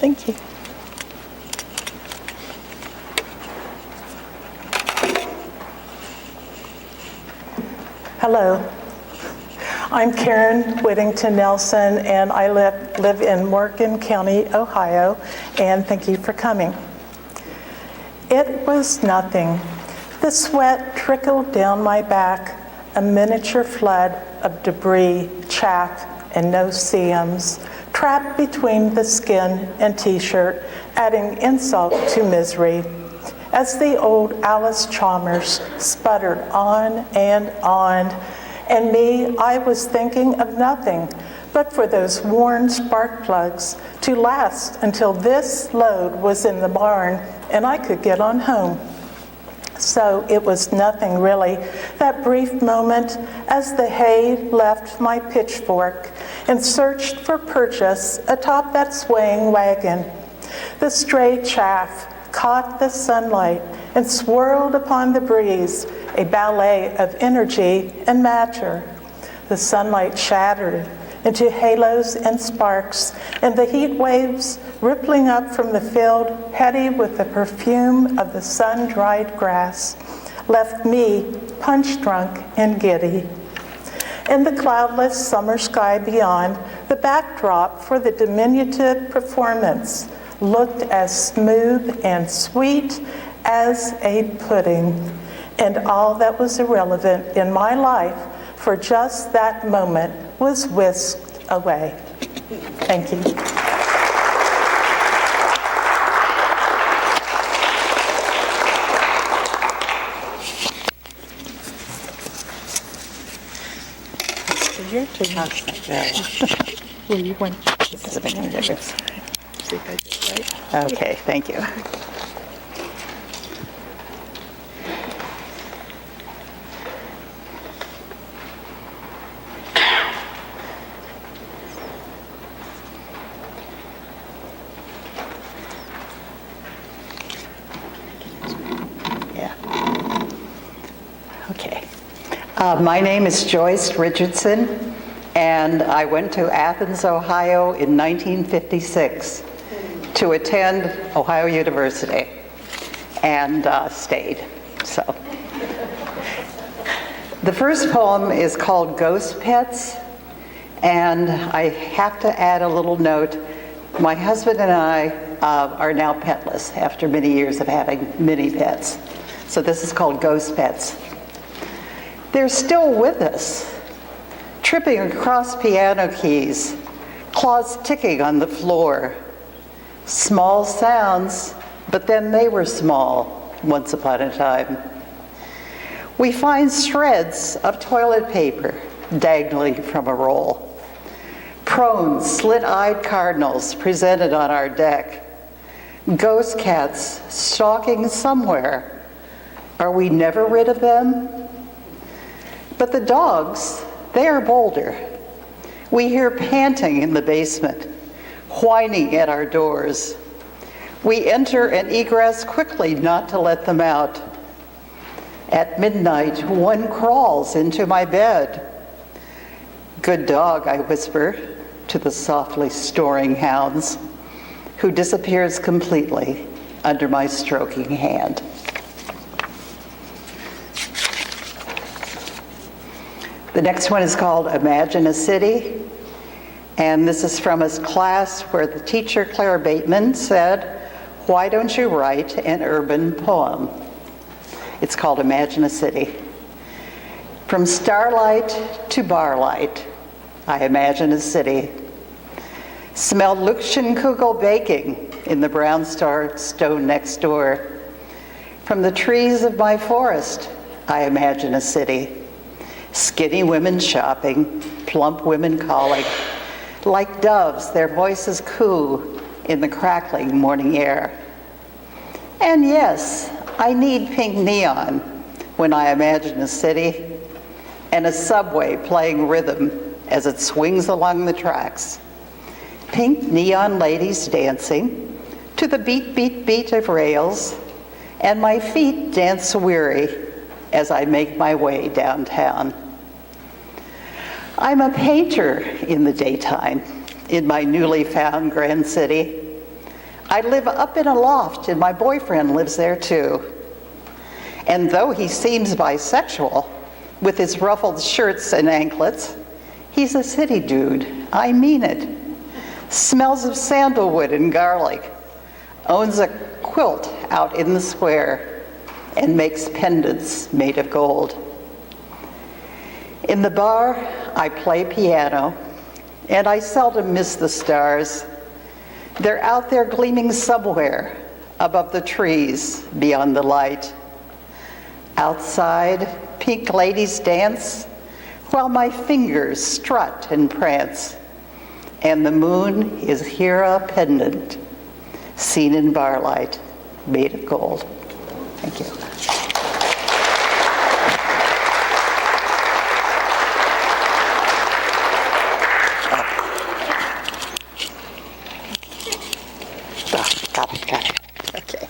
Thank you. Hello. I'm Karen Whittington Nelson, and I live in Morgan County, Ohio, and thank you for coming. It was nothing. The sweat trickled down my back, a miniature flood of debris, chaff, and no-see-ums, trapped between the skin and t-shirt, adding insult to misery. As the old Alice Chalmers sputtered on, and me, I was thinking of nothing but for those worn spark plugs to last until this load was in the barn and I could get on home. So it was nothing really, that brief moment as the hay left my pitchfork and searched for purchase atop that swaying wagon. The stray chaff caught the sunlight and swirled upon the breeze, a ballet of energy and matter. The sunlight shattered into halos and sparks, and the heat waves rippling up from the field, heady with the perfume of the sun-dried grass, left me punch-drunk and giddy. In the cloudless summer sky beyond, the backdrop for the diminutive performance looked as smooth and sweet as a pudding, and all that was irrelevant in my life for just that moment was whisked away. Thank you. Your turn. Well, you want Doesn't make any difference. see if I did it right. Okay, thank you. Yeah. Okay. My name is Joyce Richardson, and I went to Athens, Ohio in 1956 to attend Ohio University and stayed. So, the first poem is called Ghost Pets, and I have to add a little note. My husband and I are now petless after many years of having many pets. So this is called Ghost Pets. They're still with us, tripping across piano keys, claws ticking on the floor. Small sounds, but then they were small once upon a time. We find shreds of toilet paper dangling from a roll. Prone, slit-eyed cardinals presented on our deck. Ghost cats stalking somewhere. Are we never rid of them? But the dogs, they are bolder. We hear panting in the basement, whining at our doors. We enter and egress quickly not to let them out. At midnight, one crawls into my bed. Good dog, I whisper to the softly snoring hounds, who disappears completely under my stroking hand. The next one is called Imagine a City, and this is from a class where the teacher, Claire Bateman, said, "Why don't you write an urban poem?" It's called Imagine a City. From starlight to barlight, I imagine a city. Smell Luxemkugel baking in the brownstone next door. From the trees of my forest, I imagine a city. Skinny women shopping, plump women calling. Like doves, their voices coo in the crackling morning air. And yes, I need pink neon when I imagine a city, and a subway playing rhythm as it swings along the tracks. Pink neon ladies dancing to the beat, beat, beat of rails, and my feet dance weary as I make my way downtown. I'm a painter in the daytime in my newly found Grand City. I live up in a loft, and my boyfriend lives there too. And though he seems bisexual, with his ruffled shirts and anklets, he's a city dude. I mean it. Smells of sandalwood and garlic, owns a quilt out in the square, and makes pendants made of gold. In the bar, I play piano, and I seldom miss the stars. They're out there gleaming somewhere above the trees beyond the light. Outside, pink ladies dance while my fingers strut and prance. And the moon is here a pendant, seen in barlight, made of gold. Thank you. Got it. Okay.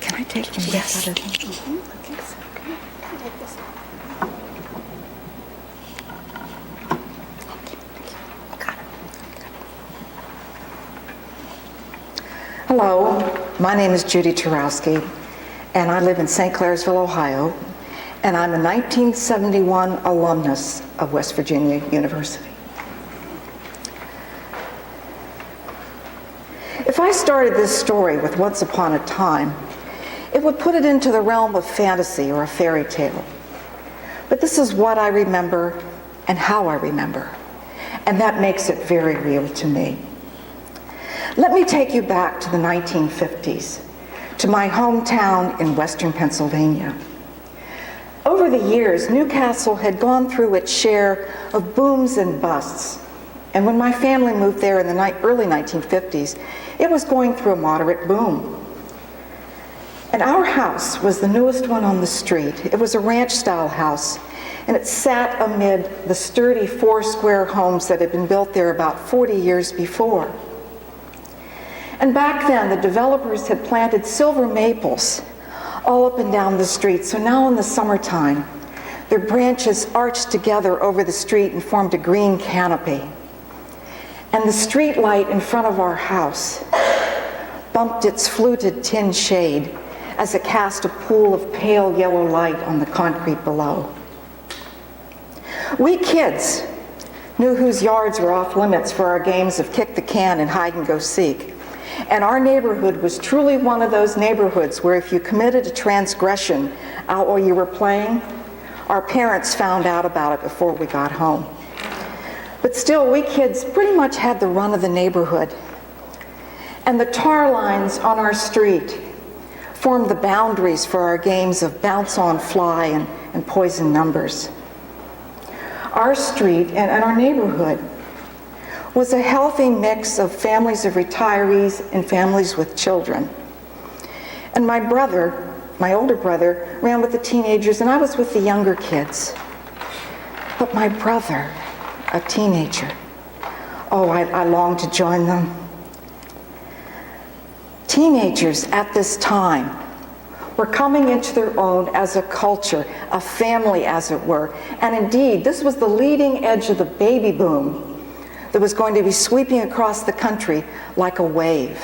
Can I take them? Yes. I think so. Can I take this? Hello, my name is Judy Turowski, and I live in St. Clairsville, Ohio, and I'm a 1971 alumnus of West Virginia University. If I started this story with Once Upon a Time, it would put it into the realm of fantasy or a fairy tale. But this is what I remember and how I remember, and that makes it very real to me. Let me take you back to the 1950s, to my hometown in western Pennsylvania. Over the years, Newcastle had gone through its share of booms and busts, and when my family moved there in the early 1950s, it was going through a moderate boom. And our house was the newest one on the street. It was a ranch-style house, and it sat amid the sturdy four-square homes that had been built there about 40 years before. And back then, the developers had planted silver maples all up and down the street. So now in the summertime, their branches arched together over the street and formed a green canopy. And the street light in front of our house bumped its fluted tin shade as it cast a pool of pale yellow light on the concrete below. We kids knew whose yards were off limits for our games of kick the can and hide and go seek. And our neighborhood was truly one of those neighborhoods where if you committed a transgression out while you were playing, our parents found out about it before we got home. But still, we kids pretty much had the run of the neighborhood. And the tar lines on our street formed the boundaries for our games of bounce on fly and poison numbers. Our street and our neighborhood was a healthy mix of families of retirees and families with children. And my brother, my older brother, ran with the teenagers and I was with the younger kids. But my brother, a teenager, oh, I longed to join them. Teenagers at this time were coming into their own as a culture, a family as it were. And indeed, this was the leading edge of the baby boom that was going to be sweeping across the country like a wave.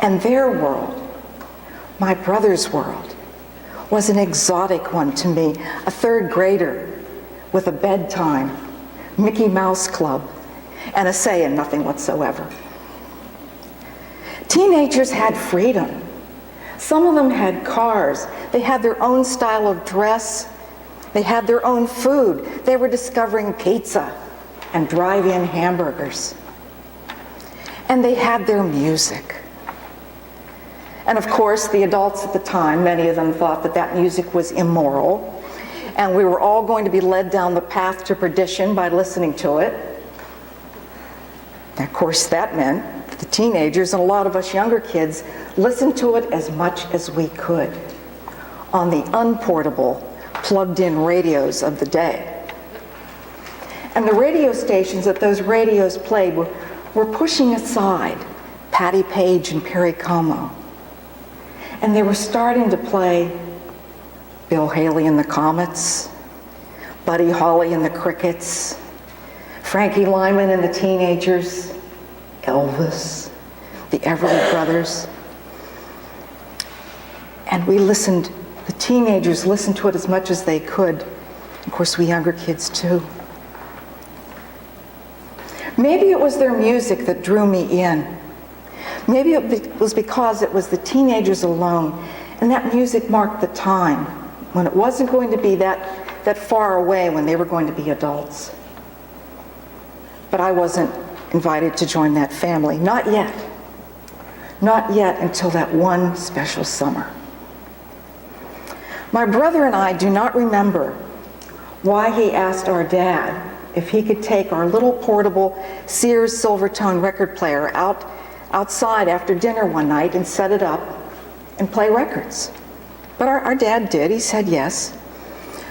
And their world, my brother's world, was an exotic one to me, a third grader with a bedtime, Mickey Mouse Club, and a say in nothing whatsoever. Teenagers had freedom. Some of them had cars. They had their own style of dress. They had their own food. They were discovering pizza and drive-in hamburgers. And they had their music. And of course, the adults at the time, many of them thought that that music was immoral, and we were all going to be led down the path to perdition by listening to it. And of course, that meant that the teenagers and a lot of us younger kids listened to it as much as we could on the unportable, plugged-in radios of the day. And the radio stations that those radios played were pushing aside Patti Page and Perry Como. And they were starting to play Bill Haley and the Comets, Buddy Holly and the Crickets, Frankie Lyman and the Teenagers, Elvis, the Everly Brothers. And we listened, the teenagers listened to it as much as they could. Of course, we younger kids too. Maybe it was their music that drew me in. Maybe it was because it was the teenagers alone, and that music marked the time when it wasn't going to be that far away when they were going to be adults. But I wasn't invited to join that family, not yet. Not yet until that one special summer. My brother and I do not remember why he asked our dad if he could take our little portable Sears Silvertone record player outside after dinner one night and set it up and play records. But our dad did. He said yes.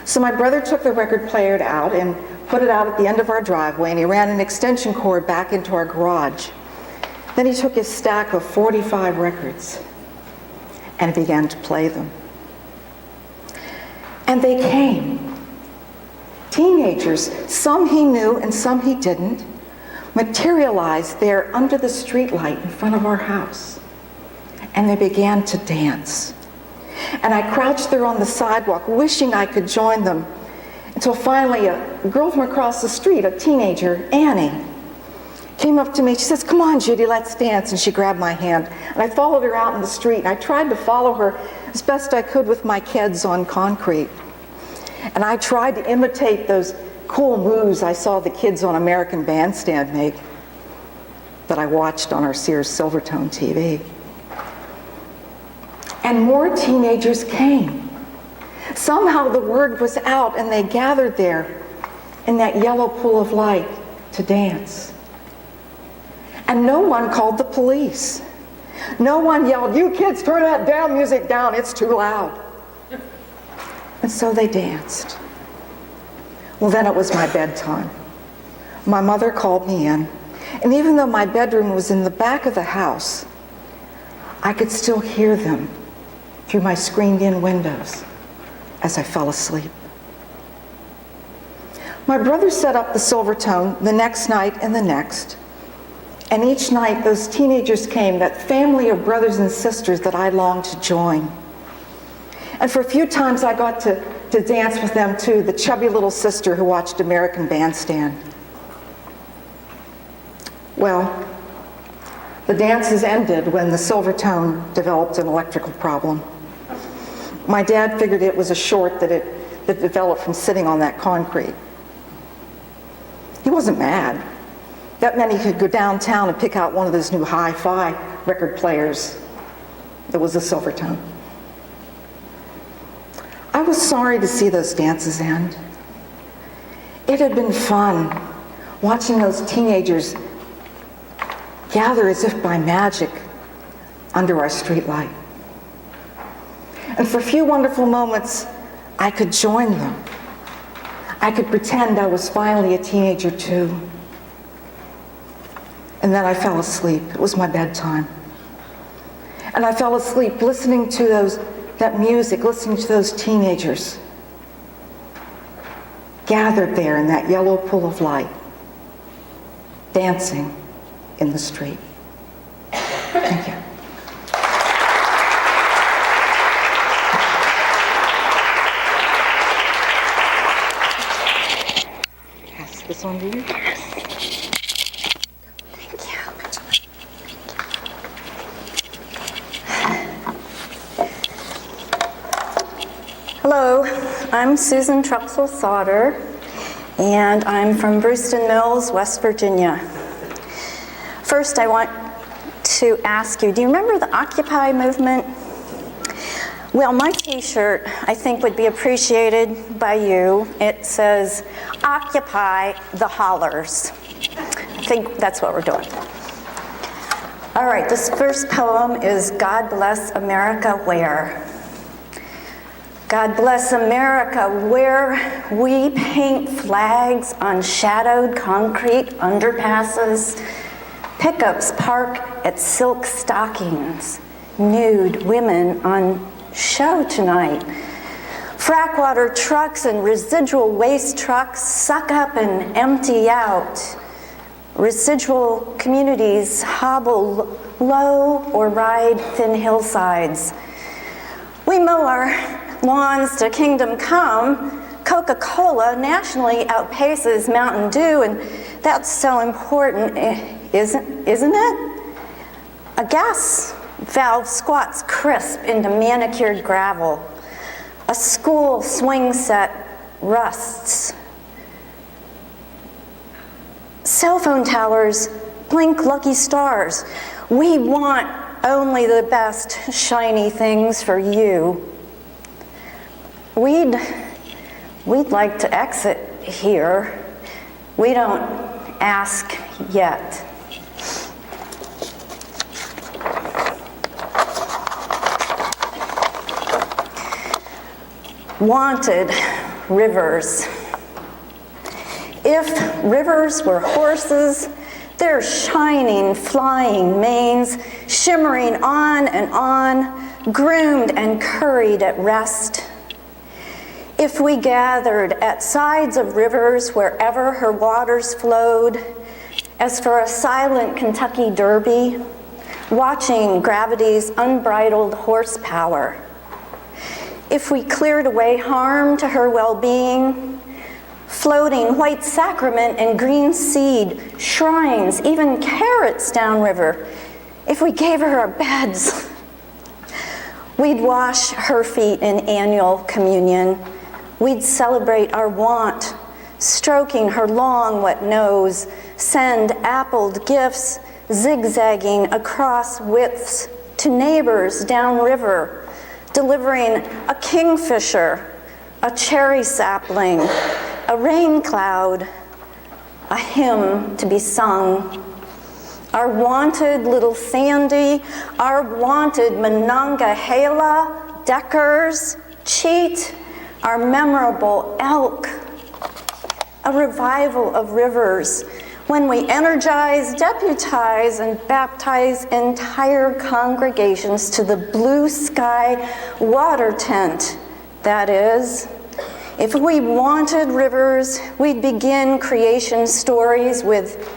So my brother took the record player out and put it out at the end of our driveway, and he ran an extension cord back into our garage. Then he took his stack of 45 records and began to play them. And they came. Teenagers, some he knew and some he didn't, materialized there under the streetlight in front of our house. And they began to dance. And I crouched there on the sidewalk, wishing I could join them, until finally a girl from across the street, a teenager, Annie, came up to me. She says, "Come on, Judy, let's dance." And she grabbed my hand. And I followed her out in the street, and I tried to follow her as best I could with my kids on concrete. And I tried to imitate those cool moves I saw the kids on American Bandstand make that I watched on our Sears Silvertone TV. And more teenagers came. Somehow the word was out, and they gathered there in that yellow pool of light to dance. And no one called the police. No one yelled, "You kids, turn that damn music down, it's too loud." And so they danced. Well, then it was my bedtime. My mother called me in, and even though my bedroom was in the back of the house, I could still hear them through my screened-in windows as I fell asleep. My brother set up the Silvertone the next night and the next, and each night those teenagers came, that family of brothers and sisters that I longed to join. And for a few times I got to dance with them too, the chubby little sister who watched American Bandstand. Well, the dances ended when the Silvertone developed an electrical problem. My dad figured it was a short that developed from sitting on that concrete. He wasn't mad. That meant he could go downtown and pick out one of those new hi-fi record players that was a Silvertone. I was sorry to see those dances end. It had been fun watching those teenagers gather as if by magic under our streetlight. And for a few wonderful moments, I could join them. I could pretend I was finally a teenager too. And then I fell asleep. It was my bedtime. And I fell asleep listening to that music, listening to those teenagers gathered there in that yellow pool of light, dancing in the street. Thank you. Pass this on to you. Hello, I'm Susan Truxell Sauter, and I'm from Brewston Mills, West Virginia. First, I want to ask you, do you remember the Occupy movement? Well, my t-shirt, I think, would be appreciated by you. It says, "Occupy the hollers." I think that's what we're doing. All right, this first poem is "God Bless America Where." God bless America, where we paint flags on shadowed concrete underpasses, pickups park at silk stockings, nude women on show tonight, Frack water trucks and residual waste trucks suck up and empty out. Residual communities hobble low or ride thin hillsides. We mow our lawns to kingdom come. Coca-Cola nationally outpaces Mountain Dew, and that's so important, isn't it? A gas valve squats crisp into manicured gravel. A school swing set rusts. Cell phone towers blink lucky stars. We want only the best shiny things for you. We'd like to exit here. We don't ask yet. Wanted rivers. If rivers were horses, their shining, flying manes, shimmering on and on, groomed and curried at rest. If we gathered at sides of rivers wherever her waters flowed, as for a silent Kentucky Derby, watching gravity's unbridled horsepower. If we cleared away harm to her well-being, floating white sacrament and green seed, shrines, even carrots downriver, if we gave her our beds, we'd wash her feet in annual communion. We'd celebrate our want, stroking her long wet nose, send appled gifts zigzagging across widths to neighbors downriver, delivering a kingfisher, a cherry sapling, a rain cloud, a hymn to be sung. Our wanted little Sandy, our wanted Monongahela, Deckers, Cheat, our memorable elk, a revival of rivers when we energize, deputize, and baptize entire congregations to the blue sky water tent. That is, if we wanted rivers, we'd begin creation stories with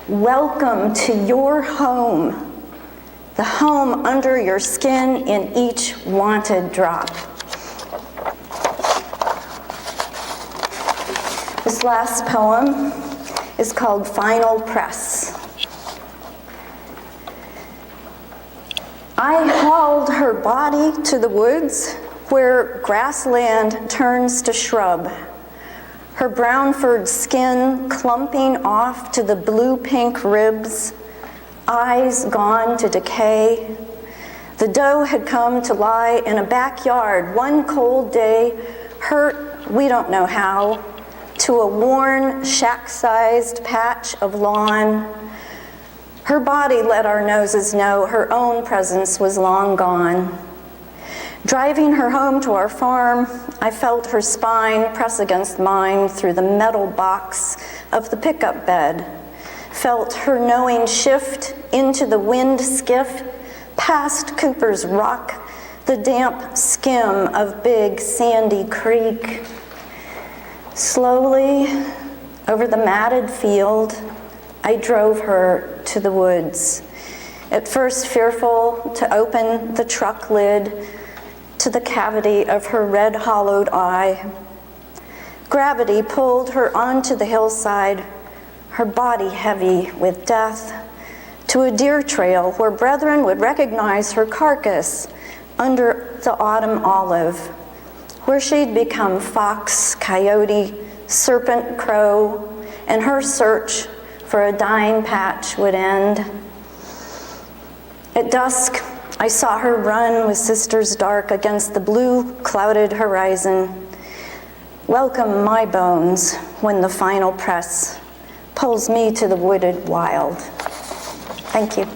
welcome to your home, the home under your skin in each wanted drop. This last poem is called Final Press. I hauled her body to the woods where grassland turns to shrub, her brown furred skin clumping off to the blue-pink ribs, eyes gone to decay. The doe had come to lie in a backyard one cold day, hurt, we don't know how, to a worn, shack-sized patch of lawn. Her body let our noses know her own presence was long gone. Driving her home to our farm, I felt her spine press against mine through the metal box of the pickup bed, felt her knowing shift into the wind skiff, past Cooper's Rock, the damp skim of Big Sandy Creek. Slowly, over the matted field, I drove her to the woods, at first fearful to open the truck lid to the cavity of her red hollowed eye. Gravity pulled her onto the hillside, her body heavy with death, to a deer trail where brethren would recognize her carcass under the autumn olive, where she'd become fox, coyote, serpent, crow, and her search for a dying patch would end. At dusk, I saw her run with sisters dark against the blue, clouded horizon. Welcome my bones when the final press pulls me to the wooded wild. Thank you.